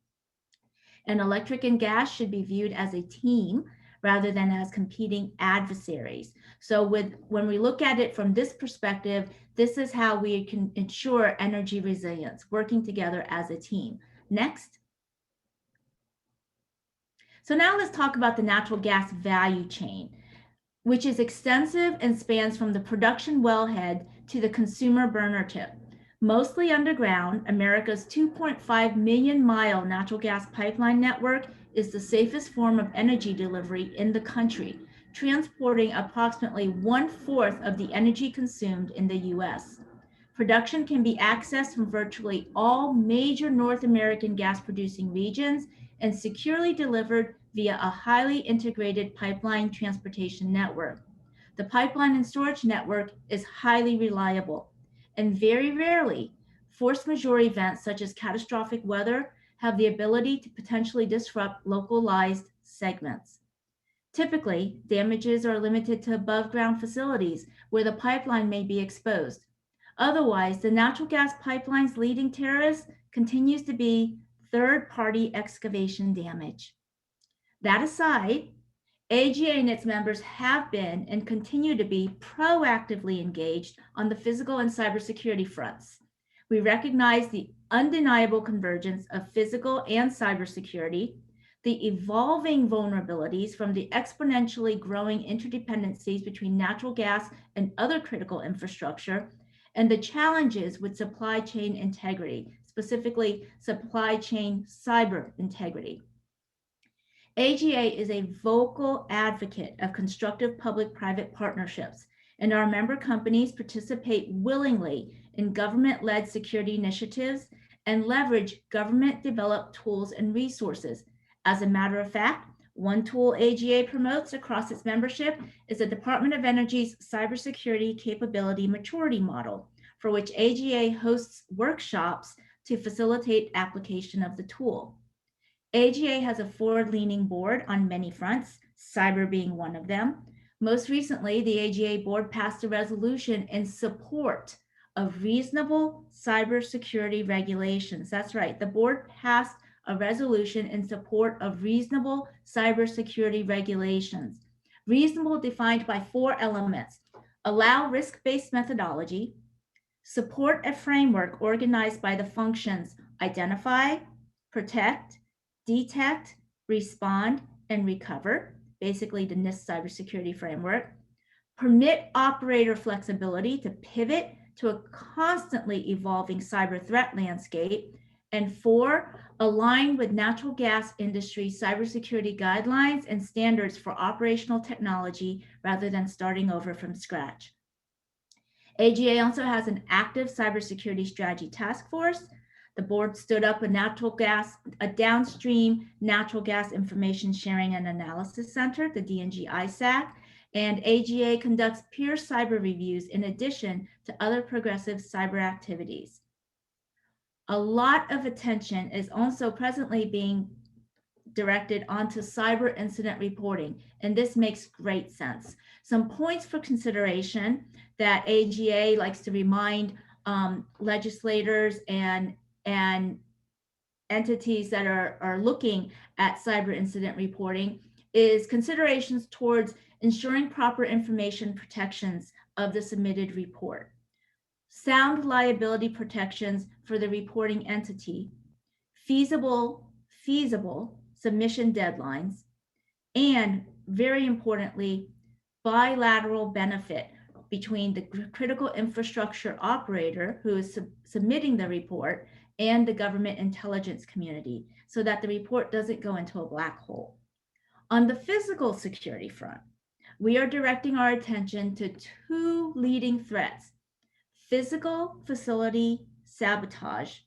And electric and gas should be viewed as a team rather than as competing adversaries. So when we look at it from this perspective, this is how we can ensure energy resilience, working together as a team. Next. So now let's talk about the natural gas value chain, which is extensive and spans from the production wellhead to the consumer burner tip. Mostly underground, America's 2.5 million mile natural gas pipeline network is the safest form of energy delivery in the country, transporting approximately 1/4 of the energy consumed in the US. Production can be accessed from virtually all major North American gas producing regions and securely delivered via a highly integrated pipeline transportation network. The pipeline and storage network is highly reliable, and very rarely, force majeure events such as catastrophic weather have the ability to potentially disrupt localized segments. Typically, damages are limited to above ground facilities where the pipeline may be exposed. Otherwise, the natural gas pipeline's leading terrorist continues to be third-party excavation damage. That aside, AGA and its members have been and continue to be proactively engaged on the physical and cybersecurity fronts. We recognize the undeniable convergence of physical and cybersecurity, the evolving vulnerabilities from the exponentially growing interdependencies between natural gas and other critical infrastructure, and the challenges with supply chain integrity, specifically supply chain cyber integrity. AGA is a vocal advocate of constructive public-private partnerships, and our member companies participate willingly in government-led security initiatives and leverage government-developed tools and resources. As a matter of fact, one tool AGA promotes across its membership is the Department of Energy's Cybersecurity Capability Maturity Model, for which AGA hosts workshops to facilitate application of the tool. AGA has a forward-leaning board on many fronts, cyber being one of them. Most recently, the AGA board passed a resolution in support of reasonable cybersecurity regulations. That's right, the board passed a resolution in support of reasonable cybersecurity regulations. Reasonable defined by 4 elements: allow risk-based methodology, support a framework organized by the functions identify, protect, detect, respond, and recover, basically the NIST cybersecurity framework, permit operator flexibility to pivot to a constantly evolving cyber threat landscape, and 4, align with natural gas industry cybersecurity guidelines and standards for operational technology rather than starting over from scratch. AGA also has an active cybersecurity strategy task force. The board stood up a downstream natural gas information sharing and analysis center, the DNG ISAC, and AGA conducts peer cyber reviews in addition to other progressive cyber activities. A lot of attention is also presently being directed onto cyber incident reporting, and this makes great sense. Some points for consideration that AGA likes to remind legislators and entities that are looking at cyber incident reporting is considerations towards ensuring proper information protections of the submitted report, sound liability protections for the reporting entity, feasible submission deadlines, and very importantly, bilateral benefit between the critical infrastructure operator who is submitting the report and the government intelligence community, so that the report doesn't go into a black hole. On the physical security front, we are directing our attention to 2 leading threats: physical facility sabotage,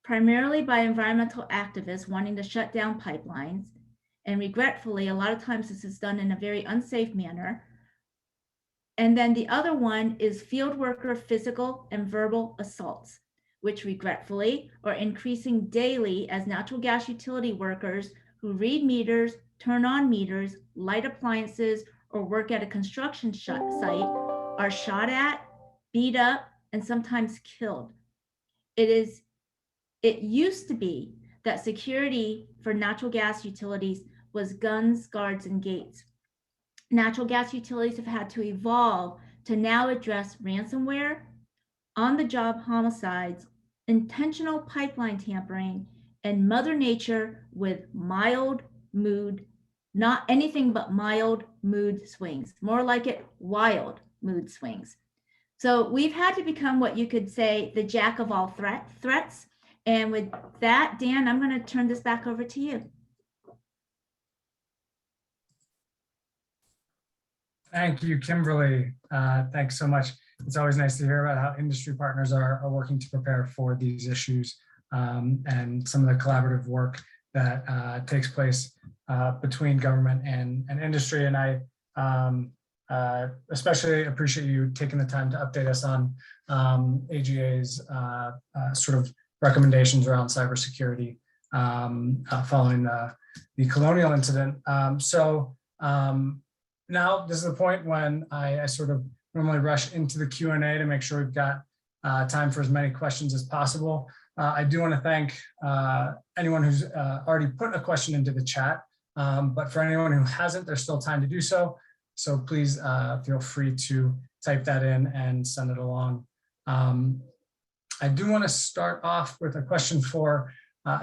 primarily by environmental activists wanting to shut down pipelines, and regretfully, a lot of times this is done in a very unsafe manner, And then the other one is field worker physical and verbal assaults, which regretfully are increasing daily as natural gas utility workers who read meters, turn on meters, light appliances, or work at a construction site are shot at, beat up, and sometimes killed. It used to be that security for natural gas utilities was guns, guards, and gates. Natural gas utilities have had to evolve to now address ransomware, on-the-job homicides, intentional pipeline tampering, and Mother Nature with mild mood, not anything but mild mood swings, more like it wild mood swings. So we've had to become what you could say the jack of all threats. And with that, Dan, I'm going to turn this back over to you. Thank you, Kimberly. Thanks so much. It's always nice to hear about how industry partners are working to prepare for these issues and some of the collaborative work that takes place between government and industry. And I especially appreciate you taking the time to update us on AGA's sort of recommendations around cybersecurity following the Colonial incident. Now this is the point when I sort of normally rush into the Q&A to make sure we've got time for as many questions as possible. I do want to thank anyone who's already put a question into the chat, but for anyone who hasn't, there's still time to do so. So please feel free to type that in and send it along. I do want to start off with a question for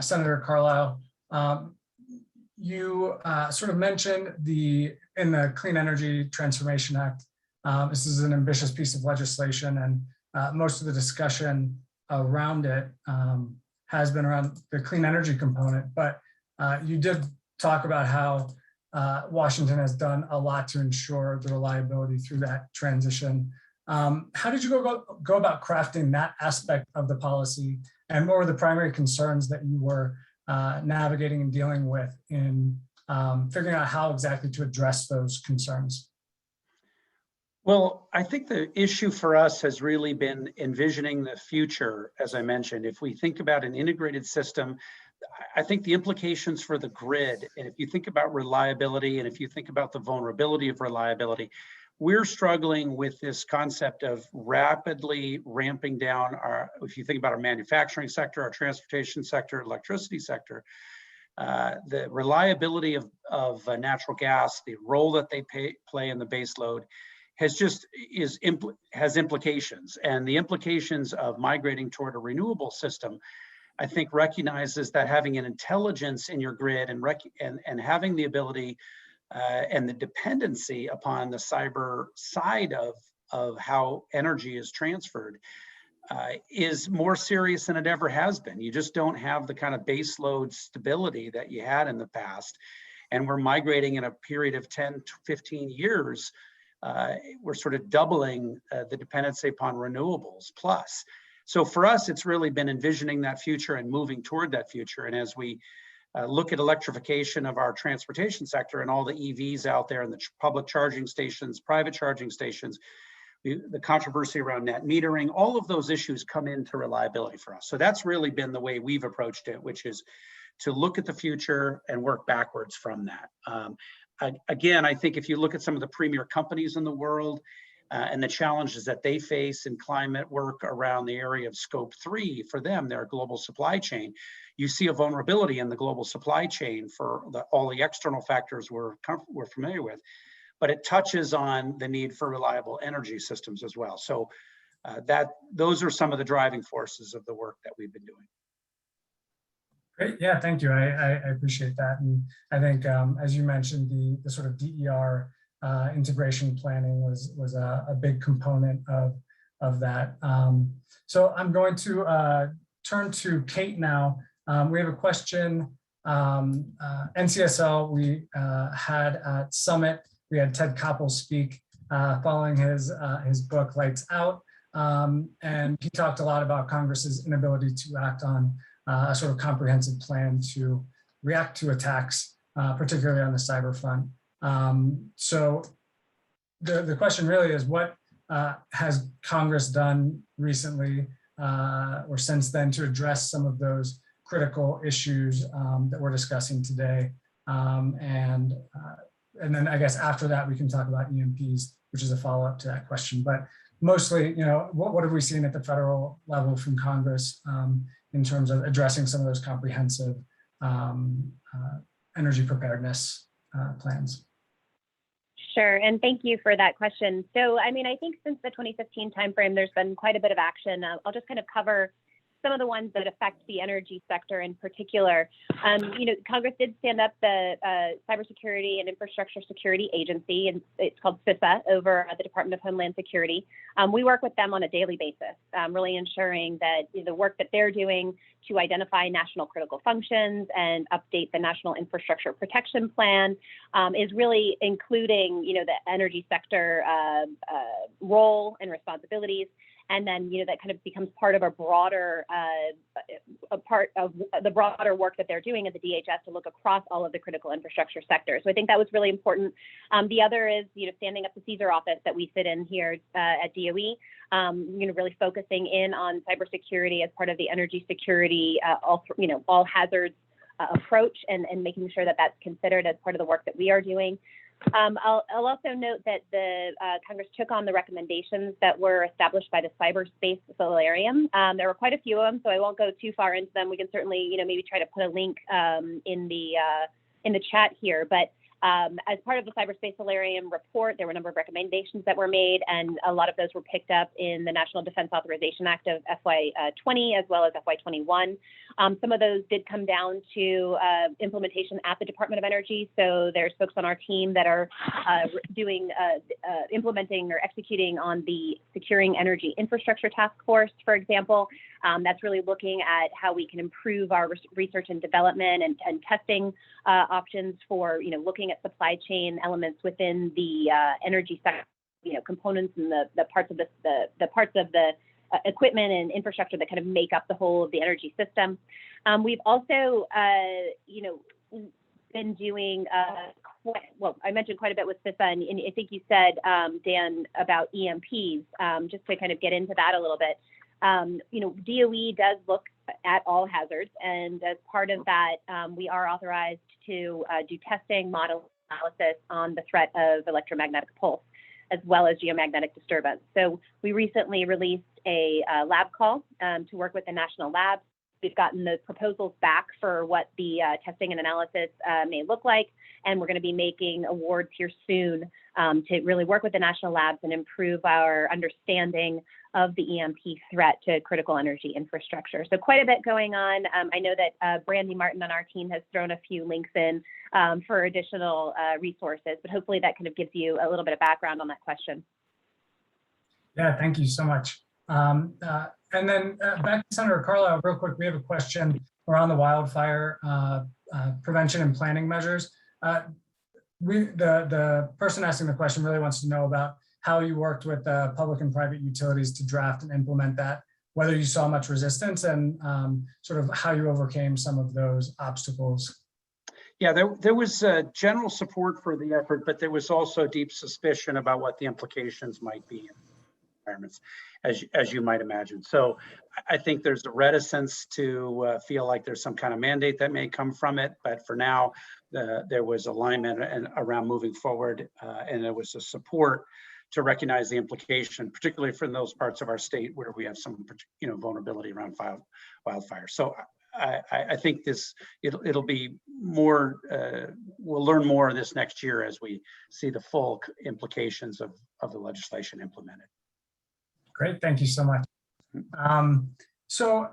Senator Carlisle. You sort of mentioned in the Clean Energy Transformation Act, this is an ambitious piece of legislation, and most of the discussion around it has been around the clean energy component, but you did talk about how Washington has done a lot to ensure the reliability through that transition. How did you go about crafting that aspect of the policy, and what were the primary concerns that you were navigating and dealing with in figuring out how exactly to address those concerns? Well, I think the issue for us has really been envisioning the future, as I mentioned. If we think about an integrated system, I think the implications for the grid, and if you think about reliability, and if you think about the vulnerability of reliability, we're struggling with this concept of rapidly ramping down if you think about our manufacturing sector, our transportation sector, electricity sector, the reliability of natural gas, the role that they play in the base load has implications. And the implications of migrating toward a renewable system, I think, recognizes that having an intelligence in your grid and having the ability and the dependency upon the cyber side of how energy is transferred is more serious than it ever has been. You just don't have the kind of base load stability that you had in the past. And we're migrating in a period of 10 to 15 years. We're sort of doubling the dependency upon renewables plus. So for us, it's really been envisioning that future and moving toward that future. And as we look at electrification of our transportation sector and all the EVs out there and the public charging stations, private charging stations, the controversy around net metering, all of those issues come into reliability for us. So that's really been the way we've approached it, which is to look at the future and work backwards from that. Again, I think if you look at some of the premier companies in the world and the challenges that they face in climate work around the area of scope 3 for them, their global supply chain, you see a vulnerability in the global supply chain for all the external factors we're familiar with, but it touches on the need for reliable energy systems as well. So those are some of the driving forces of the work that we've been doing. Great, yeah, thank you. I appreciate that. And I think, as you mentioned, the sort of DER integration planning was a big component of that. So I'm going to turn to Kate now. We have a question. NCSL, we had at Summit, we had Ted Koppel speak following his book Lights Out. And he talked a lot about Congress's inability to act on a sort of comprehensive plan to react to attacks, particularly on the cyber front. So the question really is, what has Congress done recently or since then to address some of those critical issues that we're discussing today? And then I guess after that, we can talk about EMPs, which is a follow-up to that question. But mostly, what have we seen at the federal level from Congress in terms of addressing some of those comprehensive energy preparedness plans? Sure, and thank you for that question. So, I mean, I think since the 2015 timeframe, there's been quite a bit of action. I'll just kind of cover some of the ones that affect the energy sector in particular. Congress did stand up the Cybersecurity and Infrastructure Security Agency, and it's called CESER, over at the Department of Homeland Security. We work with them on a daily basis, really ensuring that the work that they're doing to identify national critical functions and update the National Infrastructure Protection Plan is really including, the energy sector role and responsibilities. And then, that kind of becomes part of a broader, part of the broader work that they're doing at the DHS to look across all of the critical infrastructure sectors. So I think that was really important. The other is, standing up the CESER office that we sit in here at DOE, really focusing in on cybersecurity as part of the energy security, all hazards approach, and making sure that that's considered as part of the work that we are doing. I'll also note that the Congress took on the recommendations that were established by the Cyberspace Solarium. There were quite a few of them, so I won't go too far into them. We can certainly, maybe try to put a link in the chat here. But as part of the Cyberspace Solarium report, there were a number of recommendations that were made, and a lot of those were picked up in the National Defense Authorization Act of FY20 as well as FY21. Some of those did come down to implementation at the Department of Energy. So there's folks on our team that are implementing or executing on the Securing Energy Infrastructure Task Force, for example. That's really looking at how we can improve our research and development and testing options for, looking at supply chain elements within the energy sector, components and the parts of the parts of the equipment and infrastructure that kind of make up the whole of the energy system. We've also, been doing I mentioned quite a bit with CISA, and I think you said, Dan, about EMPs, just to kind of get into that a little bit. DOE does look at all hazards, and as part of that, we are authorized to do testing, model analysis on the threat of electromagnetic pulse, as well as geomagnetic disturbance. So we recently released a lab call to work with the national labs. We've gotten the proposals back for what the testing and analysis may look like, and we're going to be making awards here soon to really work with the national labs and improve our understanding of the EMP threat to critical energy infrastructure. So quite a bit going on. I know that Brandy Martin on our team has thrown a few links in for additional resources, but hopefully that kind of gives you a little bit of background on that question. Yeah, thank you so much. And then back to Senator Carlisle, real quick, we have a question around the wildfire prevention and planning measures. The person asking the question really wants to know about how you worked with public and private utilities to draft and implement that, whether you saw much resistance, and sort of how you overcame some of those obstacles. Yeah, there was general support for the effort, but there was also deep suspicion about what the implications might be in environments, as you might imagine. So I think there's a reticence to feel like there's some kind of mandate that may come from it, but for now, there was alignment around moving forward, and there was a support to recognize the implication, particularly from those parts of our state where we have some, vulnerability around wildfire. So I think it'll be more. We'll learn more this next year as we see the full implications of the legislation implemented. Great, thank you so much. So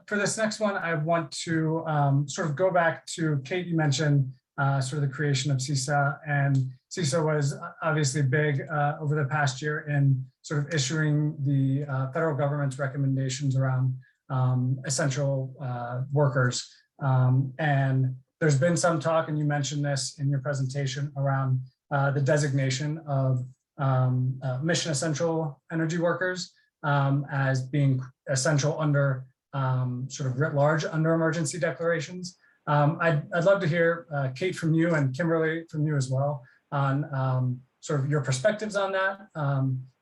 for this next one, I want to sort of go back to Kate. You mentioned sort of the creation of CESA, and CESA was obviously big over the past year in sort of issuing the federal government's recommendations around essential workers. And there's been some talk, and you mentioned this in your presentation, around the designation of mission essential energy workers as being essential under sort of writ large under emergency declarations. I'd love to hear, Kate, from you, and Kimberly from you as well, on sort of your perspectives on that.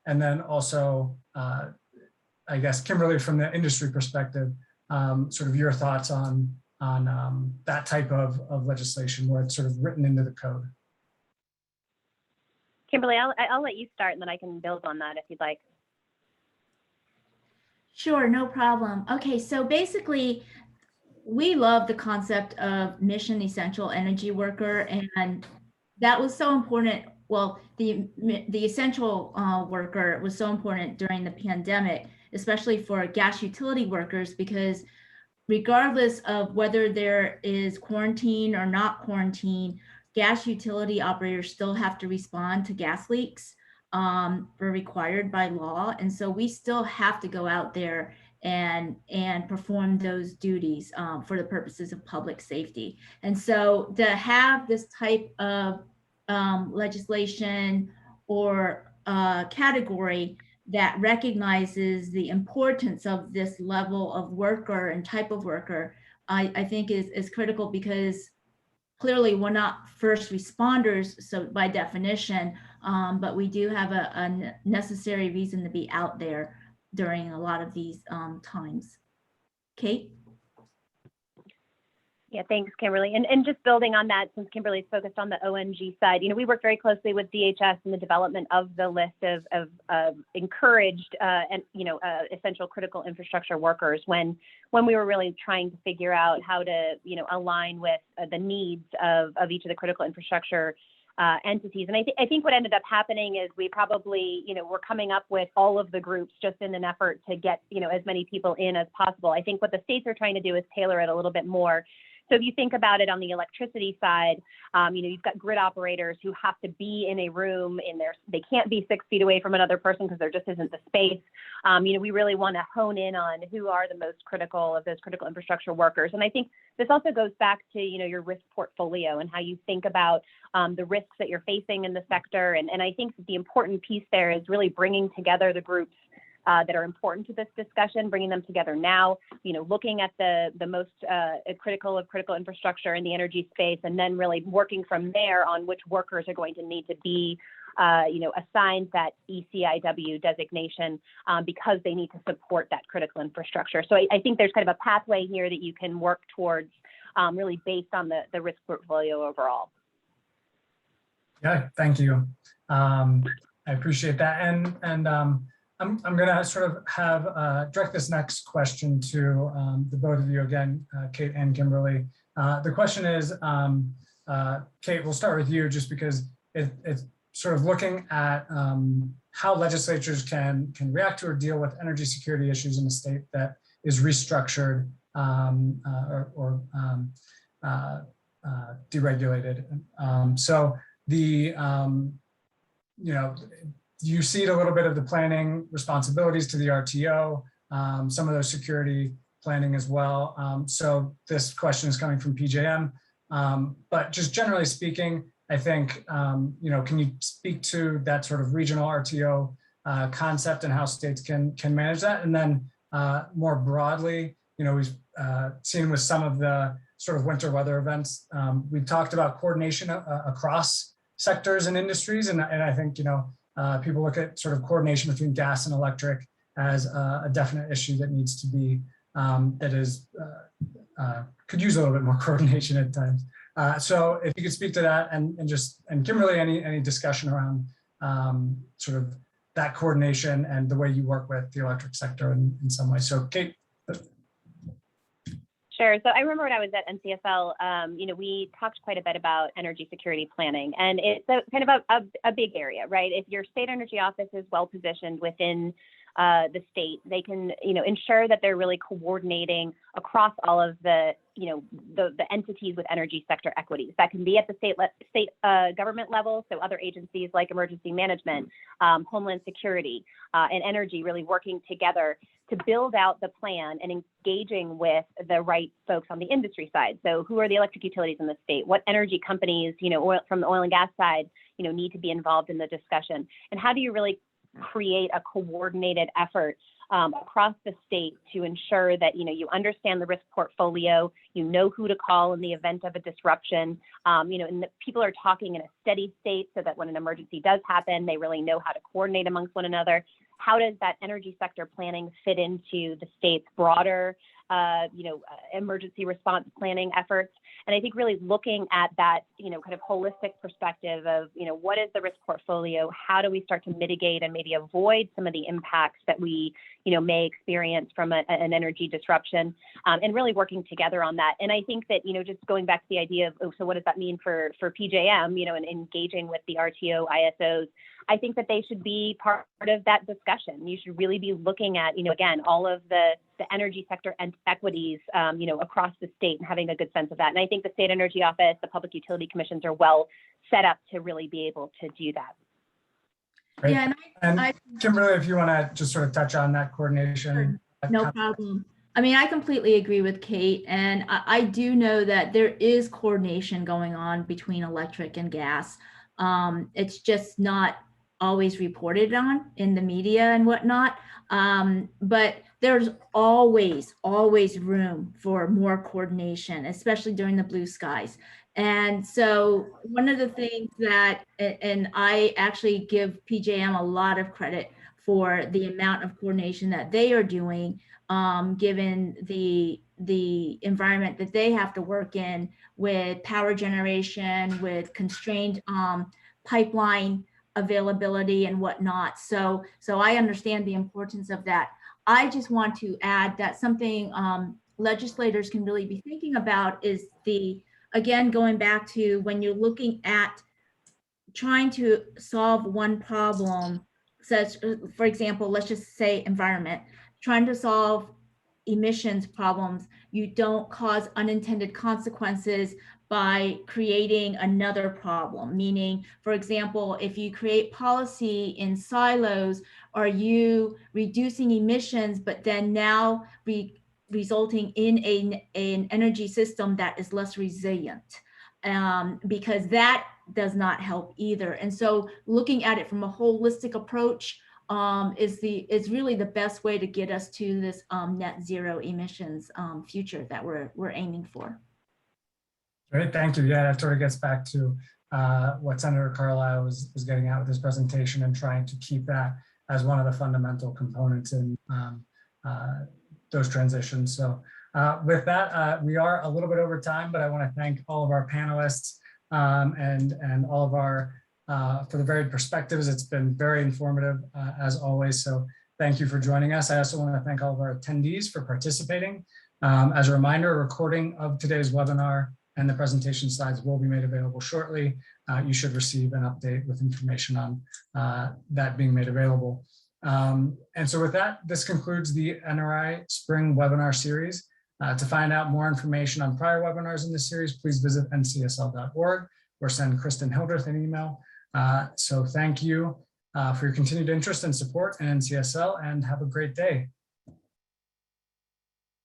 And then also, I guess, Kimberly, from the industry perspective, sort of your thoughts on that type of legislation where it's sort of written into the code. Kimberly, I'll let you start and then I can build on that if you'd like. Sure, no problem. Okay, so basically, we love the concept of mission essential energy worker, and that was so important. Well, the essential worker was so important during the pandemic, especially for gas utility workers, because regardless of whether there is quarantine or not quarantine, gas utility operators still have to respond to gas leaks. Are required by law, and so we still have to go out there and perform those duties for the purposes of public safety. And so to have this type of legislation or category that recognizes the importance of this level of worker and type of worker, I think is critical, because clearly we're not first responders, so by definition, but we do have a necessary reason to be out there during a lot of these times. Kate? Yeah, thanks, Kimberly. And just building on that, since Kimberly's focused on the ONG side, we work very closely with DHS in the development of the list of encouraged and essential critical infrastructure workers when we were really trying to figure out how to align with the needs of each of the critical infrastructure entities. And I think what ended up happening is we probably we're coming up with all of the groups just in an effort to get as many people in as possible. I think what the states are trying to do is tailor it a little bit more. So if you think about it on the electricity side, you've got grid operators who have to be in a room they can't be 6 feet away from another person because there just isn't the space. We really want to hone in on who are the most critical of those critical infrastructure workers. And I think this also goes back to, your risk portfolio and how you think about the risks that you're facing in the sector. And I think that the important piece there is really bringing together the groups that are important to this discussion, bringing them together now, looking at the most critical of critical infrastructure in the energy space, and then really working from there on which workers are going to need to be, assigned that ECIW designation because they need to support that critical infrastructure. So I think there's kind of a pathway here that you can work towards really based on the risk portfolio overall. Yeah, thank you. I appreciate that. And I'm going to sort of have direct this next question to the both of you again, Kate and Kimberly. The question is, Kate, we'll start with you just because it's sort of looking at how legislatures can react to or deal with energy security issues in a state that is restructured or deregulated. So you see a little bit of the planning responsibilities to the RTO, some of those security planning as well. So this question is coming from PJM, but just generally speaking, I think, can you speak to that sort of regional RTO concept and how states can manage that? And then more broadly, we've seen with some of the sort of winter weather events, we've talked about coordination across sectors and industries. And I think, people look at sort of coordination between gas and electric as a definite issue that needs to be, could use a little bit more coordination at times. So if you could speak to that and Kimberly, any discussion around sort of that coordination and the way you work with the electric sector in some way. So Kate. Sure. So I remember when I was at NCSL, we talked quite a bit about energy security planning, and it's kind of a big area, right? If your state energy office is well positioned within the state, they can, ensure that they're really coordinating across all of the entities with energy sector equities. That can be at the state government level, so other agencies like emergency management, Homeland Security, and energy really working together to build out the plan and engaging with the right folks on the industry side. So who are the electric utilities in the state? What energy companies, from the oil and gas side, need to be involved in the discussion? And how do you really create a coordinated effort across the state to ensure that, you understand the risk portfolio, you know who to call in the event of a disruption, and that people are talking in a steady state so that when an emergency does happen, they really know how to coordinate amongst one another. How does that energy sector planning fit into the state's broader, emergency response planning efforts? And I think really looking at that, kind of holistic perspective of, what is the risk portfolio? How do we start to mitigate and maybe avoid some of the impacts that we, may experience from an energy disruption, and really working together on that. And I think that, just going back to the idea of, so what does that mean for PJM, and engaging with the RTO ISOs, I think that they should be part of that discussion. You should really be looking at, again, all of the energy sector and equities, across the state and having a good sense of that. And I think the State Energy Office, the Public Utility Commissions are well set up to really be able to do that. Great. Yeah, and I Kimberly, if you want to just sort of touch on that coordination. No problem. I mean, I completely agree with Kate, and I do know that there is coordination going on between electric and gas. It's just not always reported on in the media and whatnot. But there's always room for more coordination, especially during the blue skies. And so one of the things that, and I actually give PJM a lot of credit for the amount of coordination that they are doing, given the environment that they have to work in with power generation, with constrained pipeline availability and whatnot. So I understand the importance of that. I just want to add that something legislators can really be thinking about is again, going back to when you're looking at trying to solve one problem, such, for example, let's just say environment, trying to solve emissions problems, you don't cause unintended consequences by creating another problem. Meaning, for example, if you create policy in silos, are you reducing emissions, but then now resulting in an energy system that is less resilient? Because that does not help either. And so looking at it from a holistic approach is really the best way to get us to this net zero emissions future that we're aiming for. Great, thank you. Yeah, that sort of gets back to what Senator Carlisle was getting at with his presentation and trying to keep that as one of the fundamental components in those transitions. So with that, we are a little bit over time, but I want to thank all of our panelists and all of our for the varied perspectives. It's been very informative as always. So thank you for joining us. I also want to thank all of our attendees for participating. As a reminder, a recording of today's webinar and the presentation slides will be made available shortly. You should receive an update with information on that being made available. And so with that, this concludes the NRI Spring Webinar Series. To find out more information on prior webinars in this series, please visit ncsl.org or send Kristen Hildreth an email. So thank you for your continued interest and support in NCSL, and have a great day.